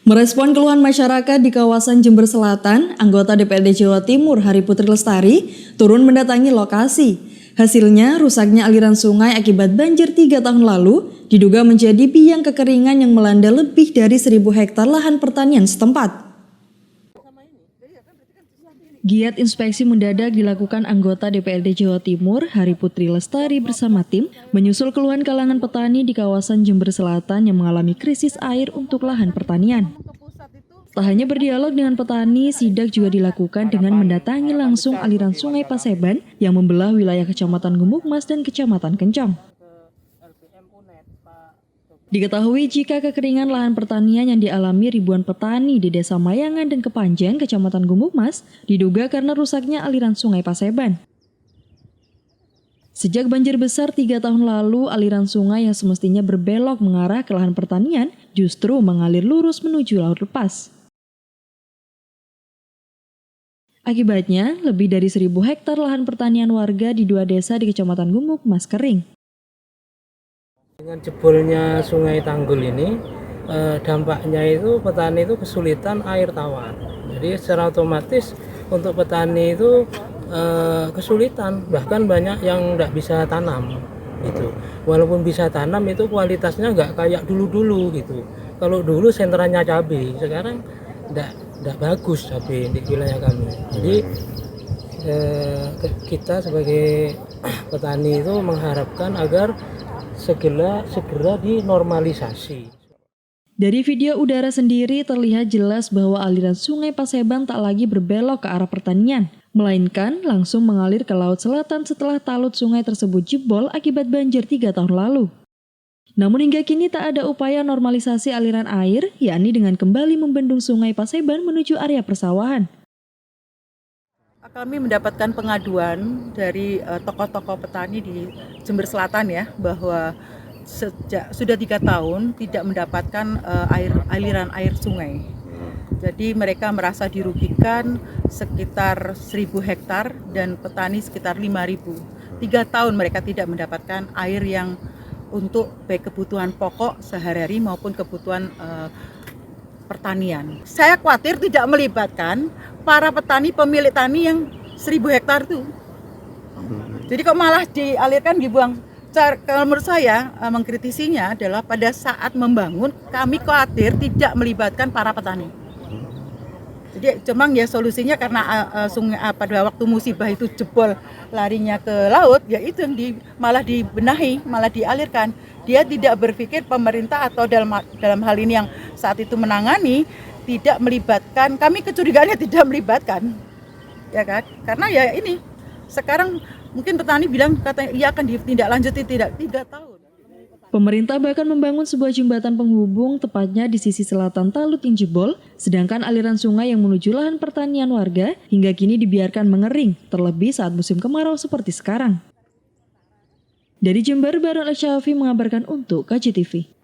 Merespon keluhan masyarakat di kawasan Jember Selatan, anggota DPRD Jawa Timur Hari Putri Lestari turun mendatangi lokasi. Hasilnya, rusaknya aliran sungai akibat banjir 3 tahun lalu diduga menjadi biang kekeringan yang melanda lebih dari 1.000 hektar lahan pertanian setempat. Giat inspeksi mendadak dilakukan anggota DPRD Jawa Timur Hari Putri Lestari bersama tim menyusul keluhan kalangan petani di kawasan Jember Selatan yang mengalami krisis air untuk lahan pertanian. Tak hanya berdialog dengan petani, sidak juga dilakukan dengan mendatangi langsung aliran Sungai Paseban yang membelah wilayah Kecamatan Gumukmas dan Kecamatan Kencang. Diketahui jika kekeringan lahan pertanian yang dialami ribuan petani di Desa Mayangan dan Kepanjen, Kecamatan Gumukmas, diduga karena rusaknya aliran Sungai Paseban. Sejak banjir besar 3 tahun lalu, aliran sungai yang semestinya berbelok mengarah ke lahan pertanian justru mengalir lurus menuju laut lepas. Akibatnya, lebih dari 1.000 hektar lahan pertanian warga di 2 desa di Kecamatan Gumukmas kering. Dengan jebolnya Sungai Tanggul ini, dampaknya itu petani itu kesulitan air tawar. Jadi secara otomatis untuk petani itu kesulitan, bahkan banyak yang tidak bisa tanam. Gitu. Walaupun bisa tanam itu kualitasnya nggak kayak dulu-dulu gitu. Kalau dulu sentranya cabai, sekarang nggak bagus cabai di wilayah kami. Jadi kita sebagai petani itu mengharapkan agar segera dinormalisasi. Dari video udara sendiri terlihat jelas bahwa aliran Sungai Paseban tak lagi berbelok ke arah pertanian, melainkan langsung mengalir ke Laut Selatan setelah talut sungai tersebut jebol akibat banjir 3 tahun lalu. Namun hingga kini tak ada upaya normalisasi aliran air, yakni dengan kembali membendung Sungai Paseban menuju area persawahan. Kami mendapatkan pengaduan dari tokoh-tokoh petani di Jember Selatan ya, bahwa sudah 3 tahun tidak mendapatkan aliran air sungai. Jadi mereka merasa dirugikan sekitar 1.000 hektar dan petani sekitar 5.000. 3 tahun mereka tidak mendapatkan air yang untuk baik kebutuhan pokok sehari-hari maupun kebutuhan pertanian. Saya khawatir tidak melibatkan para petani pemilik tani yang 1.000 hektar itu. Jadi kok malah dialirkan, dibuang. Kalau menurut saya mengkritisinya adalah pada saat membangun kami khawatir tidak melibatkan para petani. Jadi cuma ya solusinya karena sungai pada waktu musibah itu jebol larinya ke laut, ya itu yang malah dibenahi, malah dialirkan. Dia tidak berpikir pemerintah atau dalam hal ini yang saat itu menangani tidak melibatkan, kami kecurigaannya tidak melibatkan, ya kan? Karena ya ini sekarang mungkin petani bilang katanya ia akan ditindaklanjuti, tidak tahu. Pemerintah bahkan membangun sebuah jembatan penghubung tepatnya di sisi selatan talut yang jebol, sedangkan aliran sungai yang menuju lahan pertanian warga hingga kini dibiarkan mengering, terlebih saat musim kemarau seperti sekarang. Dari Jember, Baron Al-Syafi mengabarkan untuk KJTV.